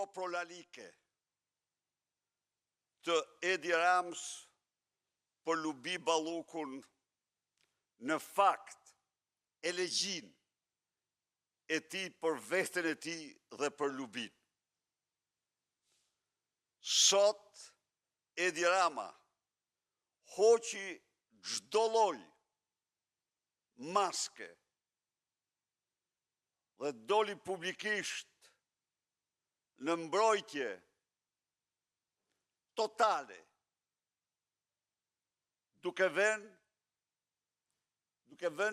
prolalike të Edi Ramës për Lubi Ballukun në fakt elegjin e ti për veten e ti dhe për Lubin. Sot Edi Rama hoqi çdo lloj maske dhe doli publikisht në mbrojtje totale, duke vënë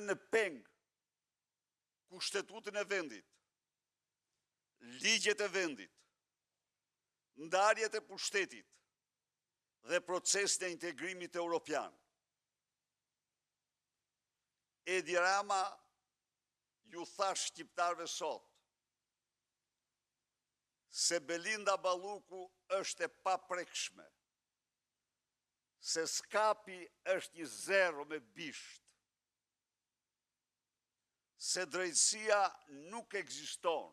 në peng kushtetutën e vendit, ligjet e vendit, ndarjet e pushtetit dhe procesin e integrimit evropian. Edi Rama ju tha shqiptarëve sot se Belinda Balluku është e paprekshme, se skapi është një zero me bisht, se drejtësia nuk ekziston,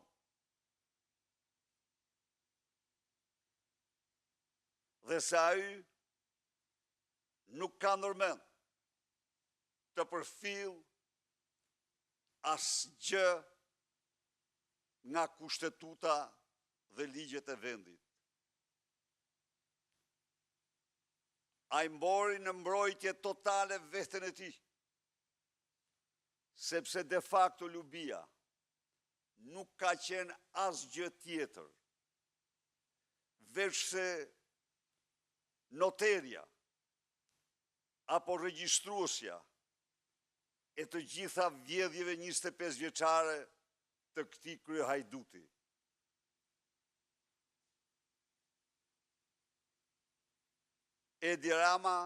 dhe se ai nuk ka ndërmend të përfill asgjë nga kushtetuta dhe ligjet e vendit. Ai mbori në mbrojtje totale veten e tij, sepse de facto Lubia nuk ka qenë asgjë tjetër, veç se noterja apo regjistruesja e të gjitha vjedhjeve 25 vjeçare të këtij kryehajduti. Edi Rama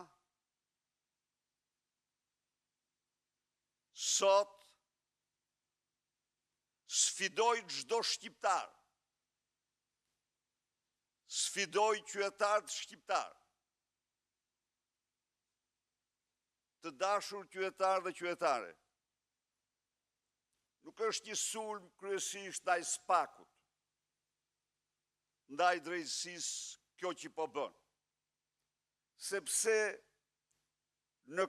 sot sfidoi çdo shqiptar, sfidoi qytetarët shqiptar, të dashur qytetarë dhe qytetare. Nuk është një sulm kryesisht ndaj SPAK-ut, ndaj drejtësisë kjo që po bën. Sepse në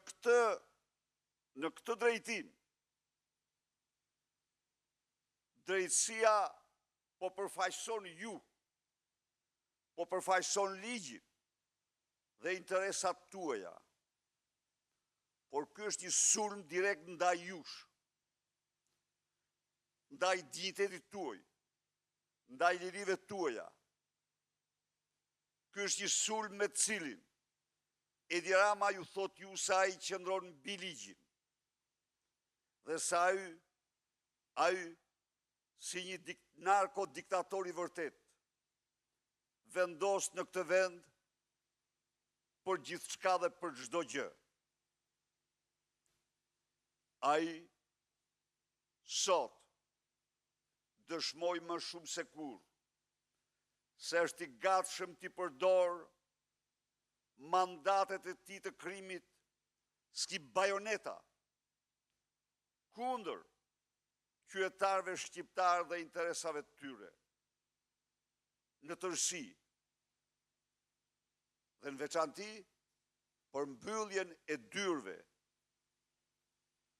këtë drejtim, drejtësia po përfaqëson ju, po përfaqëson ligjin dhe interesat tuaja. Por ky është një sulm direkt ndaj jush, ndaj dinjitetit tuaj, ndaj lirive tuaja. Ky është një sulm me të cilin Edi Rama ju thot ju se ai qëndron mbi ligjin, dhe se ai si një narkodiktator i vërtet vendos në këtë vend për gjithçka dhe për çdo gjë. Ai sot dëshmoj më shumë se kur se është i gatshëm t'i përdor mandatet e tij të krimit si bajoneta kundër qytetarëve shqiptar dhe interesave të tyre në tërësi, dhe në veçanti për mbylljen e dyrëve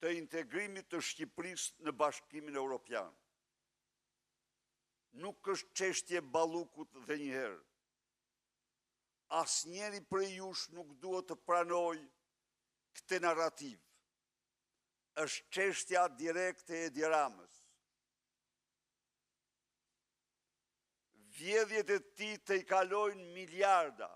të integrimit të Shqipërisë në Bashkimin Evropian. Nuk është çështje Ballukut dhe njëherë. Asnjëri prej jush nuk duhet të pranojë këtë narrativ. Është çështja direkte e Edi Ramës. Vjedhjet e tij të i kalojnë miliarda.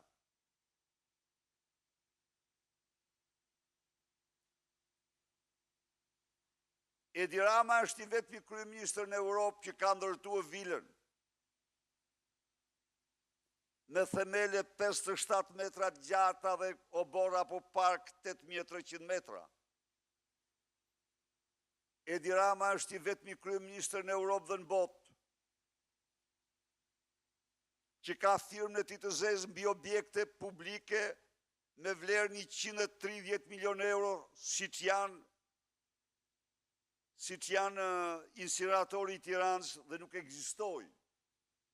Edi Rama është i vetmi kryeministër në Europë që ka ndërtuar vilën me themele 57 metra të gjata dhe obor apo park 8300 metra. Edi Rama është i vetmi kryeministër në Europë dhe në botë që ka firmën e tij të zezë mbi objekte publike me vlerë 130 milion euro, siç janë incineratori i Tiranës dhe nuk ekzistojnë.